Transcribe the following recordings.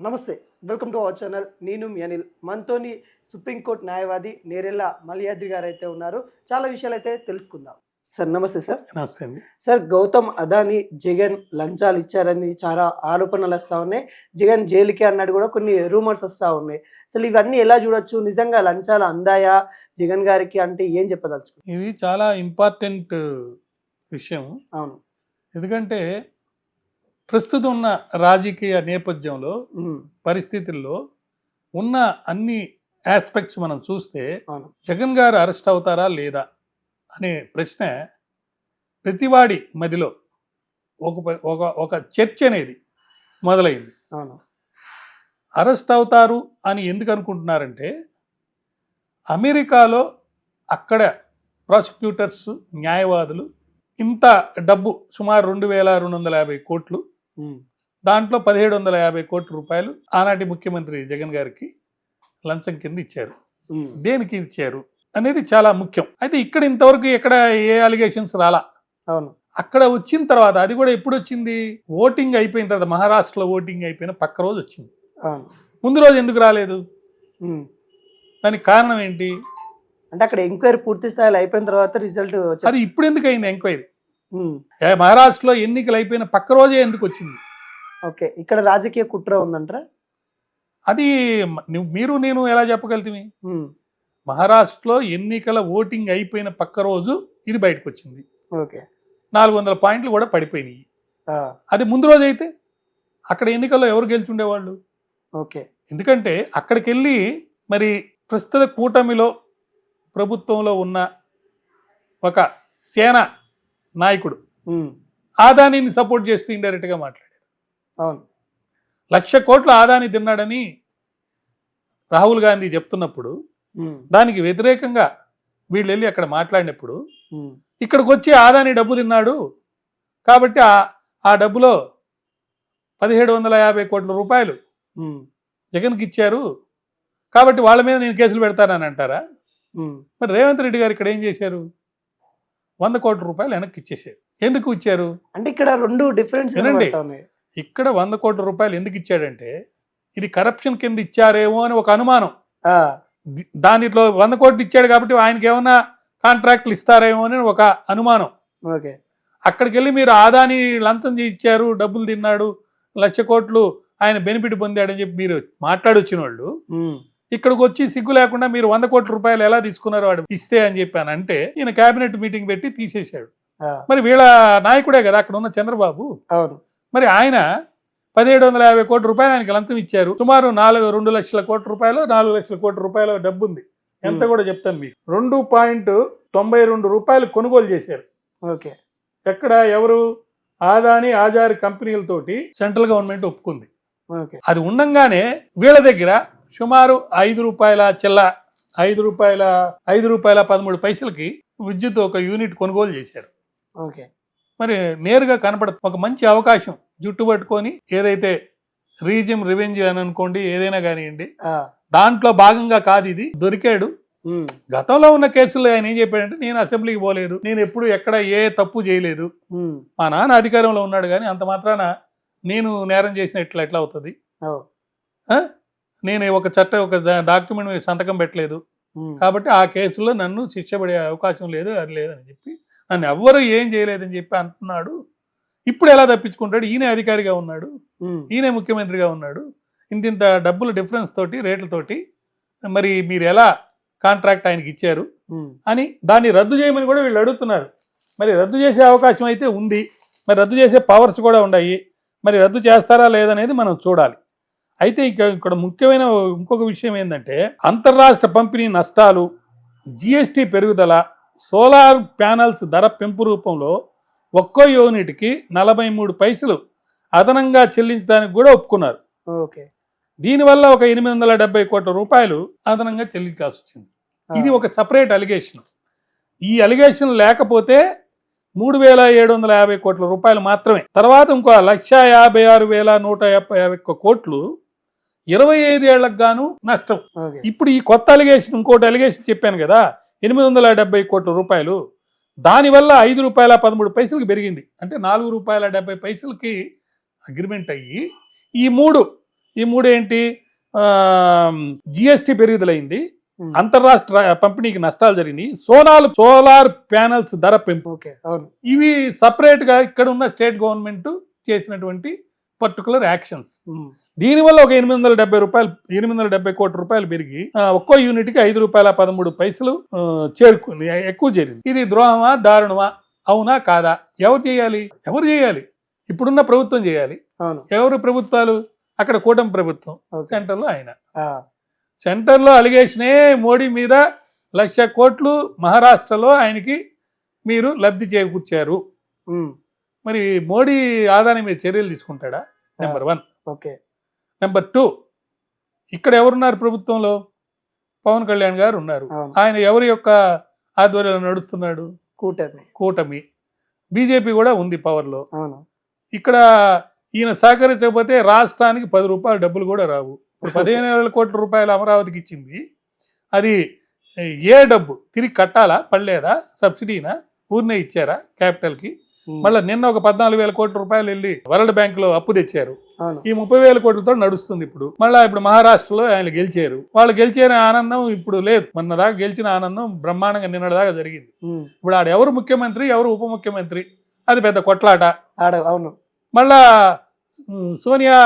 నమస్తే, welcome to our channel. నేను మీ అనిల్. మనతోని సుప్రీంకోర్టు న్యాయవాది నేరెళ్ళ మల్యాద్రి గారు అయితే ఉన్నారు. చాలా విషయాలు అయితే తెలుసుకుందాం. సార్ నమస్తే సార్. నమస్తే అండి. సార్, గౌతమ్ అదానీ జగన్ లంచాలు ఇచ్చారని చాలా ఆరోపణలు వస్తూ ఉన్నాయి. జగన్ జైలుకి అన్నట్టు కూడా కొన్ని రూమర్స్ వస్తూ ఉన్నాయి. అసలు ఇవన్నీ ఎలా చూడొచ్చు? నిజంగా లంచాలు అందాయా జగన్ గారికి అంటే ఏం చెప్పదలుచు? ఇది చాలా ఇంపార్టెంట్ విషయం. అవును. ఎందుకంటే ప్రస్తుతం ఉన్న రాజకీయ నేపథ్యంలో పరిస్థితుల్లో ఉన్న అన్ని ఆస్పెక్ట్స్ మనం చూస్తే అవును. జగన్ గారు అరెస్ట్ అవుతారా లేదా అనే ప్రశ్న ప్రతివాడి మదిలో ఒక చర్చ అనేది మొదలైంది. అవును. అరెస్ట్ అవుతారు అని ఎందుకు అనుకుంటున్నారంటే అమెరికాలో అక్కడ ప్రాసిక్యూటర్స్ న్యాయవాదులు ఇంత డబ్బు సుమారు 2250 కోట్లు, దాంట్లో 1750 కోట్ల రూపాయలు ఆనాటి ముఖ్యమంత్రి జగన్ గారికి లంచం కింద ఇచ్చారు. దేనికి ఇచ్చారు అనేది చాలా ముఖ్యం. అయితే ఇక్కడ ఇంతవరకు ఎక్కడ ఏ అలిగేషన్స్ రాలా. అవును. అక్కడ వచ్చిన తర్వాత, అది కూడా ఎప్పుడు వచ్చింది, ఓటింగ్ అయిపోయిన తర్వాత, మహారాష్ట్రలో ఓటింగ్ అయిపోయిన పక్క రోజు వచ్చింది. ముందు రోజు ఎందుకు రాలేదు? దానికి కారణం ఏంటి అంటే అక్కడ ఎంక్వైరీ పూర్తి స్థాయిలో అయిపోయిన తర్వాత రిజల్ట్ అది ఇప్పుడు ఎందుకు అయింది ఎంక్వైరీ? మహారాష్ట్రలో ఎన్నికలు అయిపోయిన పక్క రోజే ఎందుకు వచ్చింది? ఓకే, ఇక్కడ రాజకీయ కుట్ర ఉందంటారా? అది మీరు నేను ఎలా చెప్పగలుగుతామి? మహారాష్ట్రలో ఎన్నికల ఓటింగ్ అయిపోయిన పక్క రోజు ఇది బయటకు వచ్చింది. ఓకే, 400 పాయింట్లు కూడా పడిపోయినాయి. అది ముందు రోజు అయితే అక్కడ ఎన్నికల్లో ఎవరు గెలుచుండేవాళ్ళు? ఓకే. ఎందుకంటే అక్కడికి వెళ్ళి మరి ప్రస్తుత కూటమిలో ప్రభుత్వంలో ఉన్న ఒక సేన నాయకుడు ఆదానీని సపోర్ట్ చేస్తూ ఇండైరెక్ట్గా మాట్లాడారు. అవును. 1,00,000 కోట్ల ఆదాని తిన్నాడని రాహుల్ గాంధీ చెప్తున్నప్పుడు దానికి వ్యతిరేకంగా వీళ్ళు వెళ్ళి అక్కడ మాట్లాడినప్పుడు ఇక్కడికి వచ్చి ఆదాని డబ్బు తిన్నాడు కాబట్టి ఆ డబ్బులో 1750 కోట్ల రూపాయలు జగన్కి ఇచ్చారు కాబట్టి వాళ్ళ మీద నేను కేసులు పెడతానని అంటారా? మరి రేవంత్ రెడ్డి గారు ఇక్కడ ఏం చేశారు? 100 కోట్ల రూపాయలు వెనక్కి ఇచ్చేసారు. ఎందుకు ఇచ్చారు అంటే ఇక్కడ రెండు డిఫరెన్స్ వినండి. ఇక్కడ 100 కోట్ల రూపాయలు ఎందుకు ఇచ్చాడంటే ఇది కరప్షన్ కింద ఇచ్చారేమో అని ఒక అనుమానం. దానిలో 100 కోట్లు ఇచ్చాడు కాబట్టి ఆయనకి ఏమన్నా కాంట్రాక్ట్లు ఇస్తారేమో అని ఒక అనుమానం. ఓకే. అక్కడికి వెళ్ళి మీరు ఆదాని లంచం ఇచ్చారు, డబ్బులు తిన్నాడు, 1,00,000 కోట్లు ఆయన బెనిఫిట్ పొందాడని చెప్పి మీరు మాట్లాడొచ్చిన వాళ్ళు ఇక్కడికి వచ్చి సిగ్గు లేకుండా మీరు 100 కోట్ల రూపాయలు ఎలా తీసుకున్నారు వాడు ఇస్తే అని చెప్పాను అంటే ఈయన కేబినెట్ మీటింగ్ పెట్టి తీసేశాడు. మరి వీళ్ళ నాయకుడే కదా అక్కడ ఉన్న చంద్రబాబు. అవును. మరి ఆయన 1750 కోట్ల రూపాయలు ఆయనకి లంచం ఇచ్చారు. సుమారు 2 లక్షల కోట్ల రూపాయలు 4 లక్షల కోట్ల రూపాయల డబ్బు ఉంది. ఎంత కూడా చెప్తాను మీకు. 2.92 రూపాయలు కొనుగోలు చేశారు. ఓకే. ఎక్కడ ఎవరు? ఆదాని ఆజారి కంపెనీలతోటి సెంట్రల్ గవర్నమెంట్ ఒప్పుకుంది. అది ఉండంగానే వీళ్ళ దగ్గర సుమారు 5 రూపాయల చిల్ల 5 రూపాయల 13 పైసలకి విద్యుత్ ఒక యూనిట్ కొనుగోలు చేశారు. ఓకే. మరి నేరుగా కనపడదు. ఒక మంచి అవకాశం జుట్టు పట్టుకొని ఏదైతే రీజియం రివెంజ్ అని అనుకోండి, ఏదైనా కానివ్వండి, దాంట్లో భాగంగా కాదు ఇది. దొరికాడు. గతంలో ఉన్న కేసుల్లో ఆయన ఏం చెప్పాడంటే నేను అసెంబ్లీకి పోలేదు, నేను ఎప్పుడు ఎక్కడ ఏ తప్పు చేయలేదు, మా నాన్న అధికారంలో ఉన్నాడు కానీ అంత మాత్రాన నేను నేరం చేసిన ఎట్లా అవుతుంది, నేను ఒక డాక్యుమెంట్ మీద సంతకం పెట్టలేదు కాబట్టి ఆ కేసులో నన్ను శిక్ష పడే అవకాశం లేదు, అది లేదని చెప్పి నన్ను ఎవ్వరూ ఏం చేయలేదని చెప్పి అంటున్నాడు. ఇప్పుడు ఎలా తప్పించుకుంటాడు? ఈయన అధికారిగా ఉన్నాడు, ఈయన ముఖ్యమంత్రిగా ఉన్నాడు, ఇంత డబ్బుల డిఫరెన్స్ తోటి రేట్లతోటి మరి మీరు ఎలా కాంట్రాక్ట్ ఆయనకి ఇచ్చారు అని దాన్ని రద్దు చేయమని కూడా వీళ్ళు అడుగుతున్నారు. మరి రద్దు చేసే అవకాశం అయితే ఉంది, మరి రద్దు చేసే పవర్స్ కూడా ఉన్నాయి, మరి రద్దు చేస్తారా లేదనేది మనం చూడాలి. అయితే ఇక్కడ ముఖ్యమైన ఇంకొక విషయం ఏంటంటే అంతర్రాష్ట్ర పంపిణీ నష్టాలు, జిఎస్టీ పెరుగుదల, సోలార్ ప్యానల్స్ ధర పెంపు రూపంలో ఒక్కో యూనిట్కి 43 పైసలు అదనంగా చెల్లించడానికి కూడా ఒప్పుకున్నారు. ఓకే. దీనివల్ల ఒక 870 కోట్ల రూపాయలు అదనంగా చెల్లించాల్సి వచ్చింది. ఇది ఒక సపరేట్ అలిగేషన్. ఈ అలిగేషన్ లేకపోతే 3,750 కోట్ల రూపాయలు మాత్రమే. తర్వాత ఇంకో 1,56,151 కోట్లు 25 ఏళ్లకు గాను నష్టం. ఇప్పుడు ఈ కొత్త అలిగేషన్, ఇంకోటి అలిగేషన్ చెప్పాను కదా, 870 కోట్ల రూపాయలు, దానివల్ల 5 రూపాయల 13 పైసలకి పెరిగింది. అంటే 4 రూపాయల 70 పైసలకి అగ్రిమెంట్ అయ్యి ఈ 3 ఈ మూడు ఏంటి, జిఎస్టి పెరుగుదలైంది, ఉమ్. అంతర్రాష్ట్ర పంపిణీకి నష్టాలు జరిగినాయి, సోలార్ ప్యానల్స్ ధర పెంపు. ఓకే, అవును. ఇవి సపరేట్ గా ఇక్కడ ఉన్న స్టేట్ గవర్నమెంట్ చేసినటువంటి పర్టికులర్ యాక్షన్స్. ఉమ్. దీనివల్ల ఒక 870 కోట్ల రూపాయలు పెరిగి ఒక్కో యూనిట్ కి ₹5.13 చేరుకుంది, ఎక్కువ చేరింది. ఇది ద్రోహమా, దారుణమా, అవునా కాదా? ఎవరు చేయాలి? ఇప్పుడున్న ప్రభుత్వం చేయాలి. అవును. ఎవరు ప్రభుత్వాలు? అక్కడ కూటమి ప్రభుత్వం, ఓకే. సెంటర్లో ఆయన. ఆ, సెంటర్లో అలిగేషనే మోడీ మీద 1,00,000 కోట్లు మహారాష్ట్రలో ఆయనకి మీరు లబ్ధి చేకూర్చారు. ఉమ్. మరి మోడీ ఆదాని మీద చర్యలు తీసుకుంటాడా? నెంబర్ 1. ఓకే. నెంబర్ 2, ఇక్కడ ఎవరున్నారు ప్రభుత్వంలో? పవన్ కళ్యాణ్ గారు ఉన్నారు. అవును. ఆయన ఎవరి యొక్క ఆధ్వర్యంలో నడుస్తున్నాడు? కూటమి. బీజేపీ కూడా ఉంది పవర్లో. అవును. ఇక్కడ ఈయన సహకరించకపోతే రాష్ట్రానికి ₹10 డబ్బులు కూడా రావు. ఇప్పుడు 15,000 కోట్ల రూపాయలు అమరావతికి ఇచ్చింది, అది ఏ డబ్బు తిరిగి కట్టాలా, పడలేదా, సబ్సిడీనా, ఊరినే ఇచ్చారా క్యాపిటల్కి? ఉమ్. మళ్ళీ నిన్న ఒక 14,000 కోట్ల రూపాయలు వెళ్ళి వరల్డ్ బ్యాంక్ లో అప్పు తెచ్చారు. అవును. ఈ 30,000 కోట్లతో నడుస్తుంది. ఇప్పుడు మహారాష్ట్రలో ఆయన గెలిచారు. వాళ్ళు గెలిచిన ఆనందం ఇప్పుడు లేదు. మొన్న దాకా గెలిచిన ఆనందం బ్రహ్మాండంగా నిన్నటిదాకా జరిగింది. ఉమ్. ఇప్పుడు ఆడ ఎవరు ముఖ్యమంత్రి, ఎవరు ఉప ముఖ్యమంత్రి, అది పెద్ద కొట్లాట. అవును. మళ్ళా సోనియా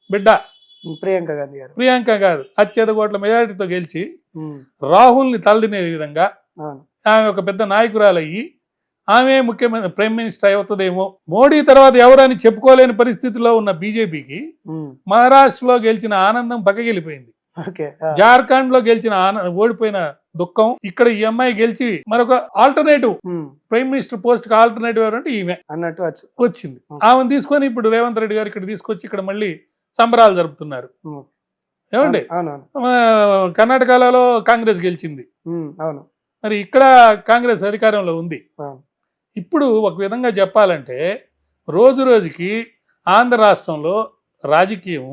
బిడ్డ ప్రియాంక గాంధీ గారు, ప్రియాంక కాదు, అత్యధిక కోట్ల మెజారిటీతో గెలిచి ఉమ్. రాహుల్ని తలదినే విధంగా అవును. ఆమె ఒక పెద్ద నాయకురాలయ్యి ఆమె ముఖ్యమంత్రి ప్రైమ్ మినిస్టర్ అవుతుందేమో. మోడీ తర్వాత ఎవరని చెప్పుకోలేని పరిస్థితిలో ఉన్న బీజేపీకి ఉమ్. మహారాష్ట్రలో గెలిచిన ఆనందం పక్కకెళ్ళిపోయింది. ఓకే. జార్ఖండ్ లో గెలిచిన ఓడిపోయిన దుఃఖం, ఇక్కడ ఈ అమ్మాయి గెలిచి మరొక ఆల్టర్నేటివ్ ఉమ్. ప్రైమ్ మినిస్టర్ పోస్ట్ కి ఆల్టర్నేటివ్ ఎవరంటే ఈమె అన్నట్టు వచ్చింది. ఆమెను తీసుకొని ఇప్పుడు రేవంత్ రెడ్డి గారు ఇక్కడ తీసుకొచ్చి ఇక్కడ మళ్ళీ సంబరాలు జరుపుతున్నారు. ఉమ్. ఏమండి, అవునవును. కర్ణాటకలో కాంగ్రెస్ గెలిచింది, ఉమ్. అవును. మరి ఇక్కడ కాంగ్రెస్ అధికారంలో ఉంది. అవును. ఇప్పుడు ఒక విధంగా చెప్పాలంటే రోజు రోజుకి ఆంధ్ర రాష్ట్రంలో రాజకీయం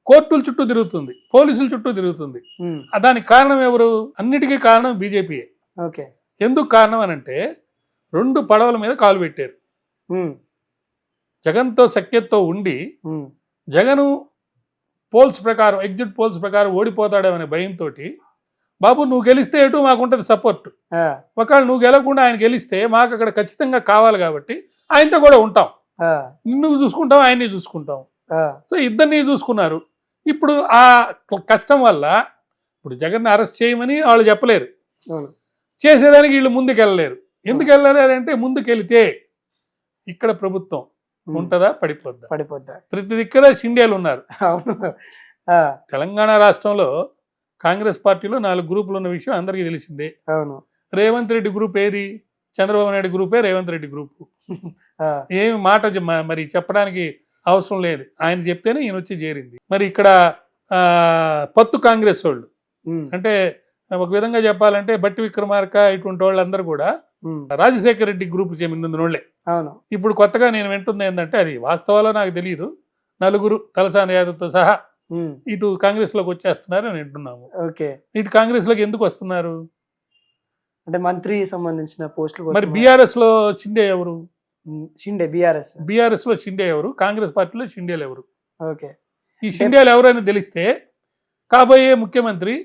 కోర్టుల చుట్టూ తిరుగుతుంది, పోలీసుల చుట్టూ తిరుగుతుంది. ఉమ్. దానికి కారణం ఎవరు? అన్నిటికీ కారణం బీజేపీయే. ఓకే. ఎందుకు కారణం అని అంటే 2 పడవల మీద కాలు పెట్టారు. ఉమ్. జగన్తో సఖ్యతతో ఉండి ఉమ్. జగను ఎగ్జిట్ పోల్స్ ప్రకారం ఓడిపోతాడేమనే భయంతో, బాబు నువ్వు గెలిస్తే ఎటు మాకుంటుంది సపోర్ట్, ఆ, ఒకవేళ నువ్వు గెలవకుండా ఆయన గెలిస్తే మాకు అక్కడ ఖచ్చితంగా కావాలి కాబట్టి ఆయనతో కూడా ఉంటాం, ఆ, నిన్ను చూసుకుంటాం, ఆయన్ని చూసుకుంటాం. ఆ. సో ఇద్దరిని చూసుకున్నారు. ఇప్పుడు ఆ కష్టం వల్ల ఇప్పుడు జగన్ అరెస్ట్ చేయమని వాళ్ళు చెప్పలేరు, అవును. చేసేదానికి వీళ్ళు ముందుకు వెళ్ళలేరు. ఎందుకు వెళ్ళలేరంటే ముందుకెళ్తే ఇక్కడ ప్రభుత్వం ఉమ్. ఉంటుందా, పడిపోద్దా? ప్రతి దగ్గర షిండేలు ఉన్నారు. అవును. ఆ, తెలంగాణ రాష్ట్రంలో కాంగ్రెస్ పార్టీలో 4 గ్రూపులు ఉన్న విషయం అందరికీ తెలిసిందే. అవును. రేవంత్ రెడ్డి గ్రూప్ ఏది? చంద్రబాబు నాయుడు గ్రూపే రేవంత్ రెడ్డి గ్రూపు. ఆ, ఏమి మాట మరి చెప్పడానికి అవసరం లేదు, ఆయన చెప్తేనే ఈయన వచ్చి చేరింది. మరి ఇక్కడ పత్తు కాంగ్రెస్ వాళ్ళు, ఉమ్. అంటే ఒక విధంగా చెప్పాలంటే బట్టి విక్రమార్క ఇటువంటి వాళ్ళందరూ కూడా ఉమ్. రాజశేఖర రెడ్డి గ్రూప్ చెందినోళ్లే. అవును. ఇప్పుడు కొత్తగా నేను వింటుంది ఏంటంటే, అది వాస్తవాలో నాకు తెలియదు, 4 తలసాని యాదవ్తో సహా ఉమ్. ఇటు కాంగ్రెస్ లోకి వచ్చేస్తున్నారు అని వింటున్నాము. ఓకే. ఇటు కాంగ్రెస్ లోకి ఎందుకు వస్తున్నారు? అంటే మంత్రి సంబంధించిన పోస్టులు. మరి బీఆర్ఎస్ లో షిండే ఎవరు? షిండే బీఆర్ఎస్ లో షిండే ఎవరు? కాంగ్రెస్ పార్టీలో షిండేలు ఎవరు? ఓకే. ఈ షిండేలు ఎవరైనా తెలిస్తే కాబోయే ముఖ్యమంత్రి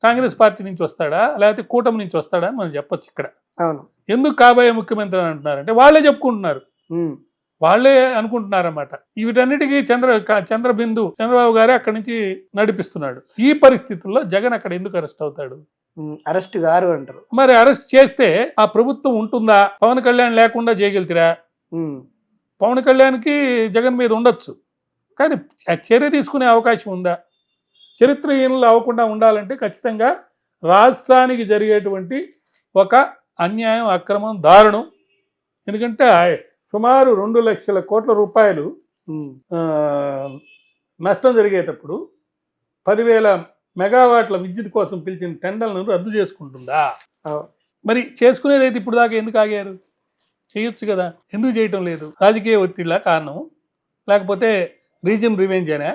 కాంగ్రెస్ పార్టీ నుంచి వస్తాడా లేకపోతే కూటమి నుంచి వస్తాడా అని మనం చెప్పొచ్చు ఇక్కడ. అవును. ఎందుకు కాబోయే ముఖ్యమంత్రి అని అంటున్నారంటే వాళ్ళే చెప్పుకుంటున్నారు, ఉమ్. వాళ్ళే అనుకుంటున్నారన్నమాట. వీటన్నిటికీ చంద్రబాబు గారే అక్కడి నుంచి నడిపిస్తున్నాడు. ఈ పరిస్థితుల్లో జగన్ అక్కడ ఎందుకు అరెస్ట్ అవుతాడు? అరెస్ట్ గారు అంటారు. మరి అరెస్ట్ చేస్తే ఆ ప్రభుత్వం ఉంటుందా? పవన్ కళ్యాణ్ లేకుండా చేయగలుగుతారా? పవన్ కళ్యాణ్కి జగన్ మీద ఉండొచ్చు, కానీ చర్య తీసుకునే అవకాశం ఉందా? చరిత్రహీనులు అవ్వకుండా ఉండాలంటే ఖచ్చితంగా రాష్ట్రానికి జరిగేటువంటి ఒక అన్యాయం, అక్రమం, దారుణం. ఎందుకంటే సుమారు 2 లక్షల కోట్ల రూపాయలు నష్టం జరిగేటప్పుడు 10,000 మెగావాట్ల విద్యుత్ కోసం పిలిచిన టెండర్లను రద్దు చేసుకుంటుందా? మరి చేసుకునేదైతే ఇప్పుడు దాకా ఎందుకు ఆగారు? చేయొచ్చు కదా, ఎందుకు చేయటం లేదు? రాజకీయ ఒత్తిడిలా కారణం, లేకపోతే రీజన్ రివెంజ్ అనే?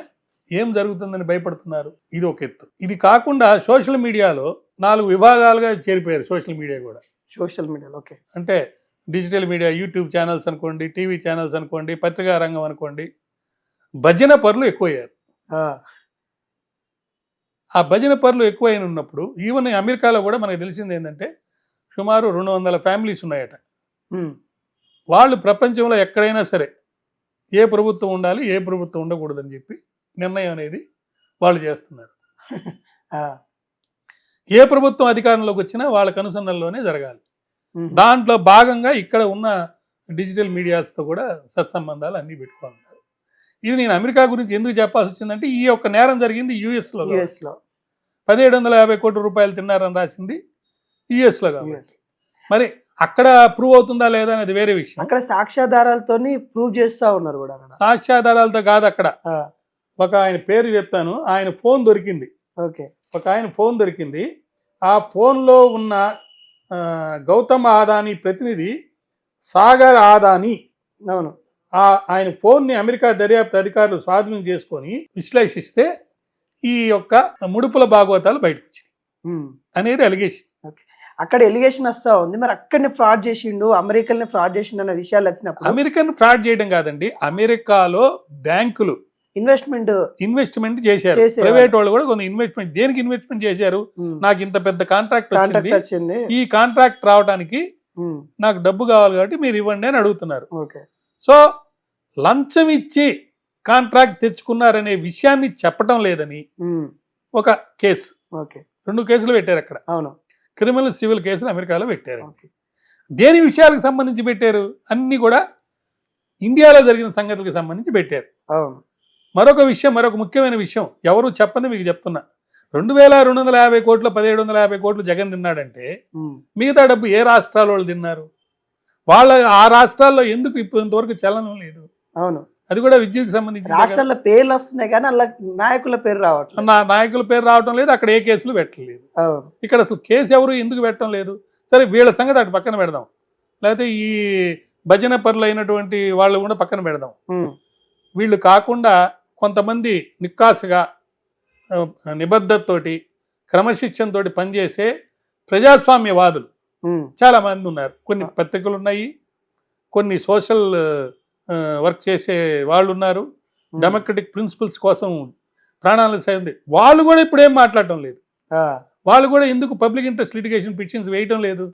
ఏం జరుగుతుందని భయపడుతున్నారు? ఇది ఒక ఎత్తు. ఇది కాకుండా సోషల్ మీడియాలో 4 విభాగాలుగా చేరిపోయారు. Social media okay. అంటే డిజిటల్ మీడియా, యూట్యూబ్ ఛానల్స్ అనుకోండి, టీవీ ఛానల్స్ అనుకోండి, పత్రికా రంగం అనుకోండి, భజన పరులు ఎక్కువయ్యారు. ఆ భజన పరులు ఎక్కువైన ఉన్నప్పుడు ఈవెన్ అమెరికాలో కూడా మనకు తెలిసింది ఏంటంటే సుమారు 200 ఫ్యామిలీస్ ఉన్నాయట. వాళ్ళు ప్రపంచంలో ఎక్కడైనా సరే ఏ ప్రభుత్వం ఉండాలి, ఏ ప్రభుత్వం ఉండకూడదని చెప్పి నిర్ణయం అనేది వాళ్ళు చేస్తున్నారు. ఏ ప్రభుత్వం అధికారంలోకి వచ్చినా వాళ్ళ కనుసన్నల్లోనే జరగాలి. దాంట్లో భాగంగా ఇక్కడ ఉన్న డిజిటల్ మీడియాస్తో కూడా సత్సంబంధాలు అన్నీ పెట్టుకుంటారు. ఇది నేను అమెరికా గురించి ఎందుకు చెప్పాల్సి వచ్చిందంటే ఈ యొక్క నేరం జరిగింది యుఎస్లో 1750 కోట్ల రూపాయలు తిన్నారని రాసింది యుఎస్లో కాబట్టి మరి అక్కడ ప్రూవ్ అవుతుందా లేదా అనేది వేరే విషయం. అక్కడ సాక్ష్యాధారాలతో ప్రూవ్ చేస్తా ఉన్నారు కూడా. సాక్ష్యాధారాలతో కాదు, అక్కడ ఒక ఆయన పేరు చెప్తాను, ఆయన ఫోన్ దొరికింది. ఒక ఆయన ఫోన్ దొరికింది. ఆ ఫోన్లో ఉన్న గౌతమ్ అదానీ ప్రతినిధి సాగర్ అదానీ, అవును, ఆయన ఫోన్ని అమెరికా దర్యాప్తు అధికారులు స్వాధీనం చేసుకొని విశ్లేషిస్తే ఈ యొక్క ముడుపుల భాగవతాలు బయటకు వచ్చినాయి అనేది అలిగేషన్. అక్కడ ఎలిగేషన్ వస్తా ఉంది. మరి అక్కడనే ఫ్రాడ్ చేసిండు, అమెరికల్ని ఫ్రాడ్ చేసిండు అన్న విషయాలు వచ్చినప్పుడు అమెరికన్ ఫ్రాడ్ చేయడం కాదండి, అమెరికాలో బ్యాంకులు ఇన్వెస్ట్మెంట్ చేశారు. ప్రైవేట్ వాళ్ళు కూడా కొంత ఇన్వెస్ట్మెంట్, దేనికి ఇన్వెస్ట్మెంట్ చేశారు? నాకు ఇంత పెద్ద కాంట్రాక్ట్ వచ్చింది, ఈ కాంట్రాక్ట్ రావడానికి నాకు డబ్బు కావాలి కాబట్టి మీరు ఇవ్వండి అని అడుగుతున్నారు. సో లంచం ఇచ్చి కాంట్రాక్ట్ తెచ్చుకున్నారనే విషయాన్ని చెప్పడం లేదని ఒక కేసు, 2 కేసులు పెట్టారు అక్కడ. క్రిమినల్ సివిల్ కేసులు అమెరికాలో పెట్టారు. దేని విషయాలకు సంబంధించి పెట్టారు? అన్ని కూడా ఇండియాలో జరిగిన సంగతులకు సంబంధించి పెట్టారు. మరొక ముఖ్యమైన విషయం ఎవరు చెప్పండి మీకు చెప్తున్నా. 2250 కోట్లు 1750 కోట్లు జగన్ తిన్నాడంటే మిగతా డబ్బు ఏ రాష్ట్రాల వాళ్ళు తిన్నారు? వాళ్ళ ఆ రాష్ట్రాల్లో ఎందుకు ఇంతవరకు చలనం లేదు? అది కూడా విద్యుత్కి సంబంధించి రాష్ట్రాల పేర్లు వస్తున్నాయి కానీ అలా నాయకుల పేరు రావటం లేదు. అక్కడ ఏ కేసులు పెట్టలేదు. ఇక్కడ అసలు కేసు ఎవరు ఎందుకు పెట్టడం లేదు? సరే వీళ్ళ సంగతి అటు పక్కన పెడదాం, లేకపోతే ఈ భజన పరులు అయినటువంటి వాళ్ళు కూడా పక్కన పెడదాం. వీళ్ళు కాకుండా కొంతమంది నిక్కాసుగా నిబద్ధతతోటి క్రమశిక్షణతోటి పనిచేసే ప్రజాస్వామ్యవాదులు చాలా మంది ఉన్నారు. కొన్ని పత్రికలు ఉన్నాయి, కొన్ని సోషల్ వర్క్ చేసే వాళ్ళు ఉన్నారు, డెమోక్రటిక్ ప్రిన్సిపల్స్ కోసం ప్రాణాలు సైంది. వాళ్ళు కూడా ఇప్పుడు ఏం మాట్లాడటం లేదు. వాళ్ళు కూడా ఎందుకు పబ్లిక్ ఇంట్రెస్ట్ లిటిగేషన్ పిటిషన్స్ వేయటం లేదు?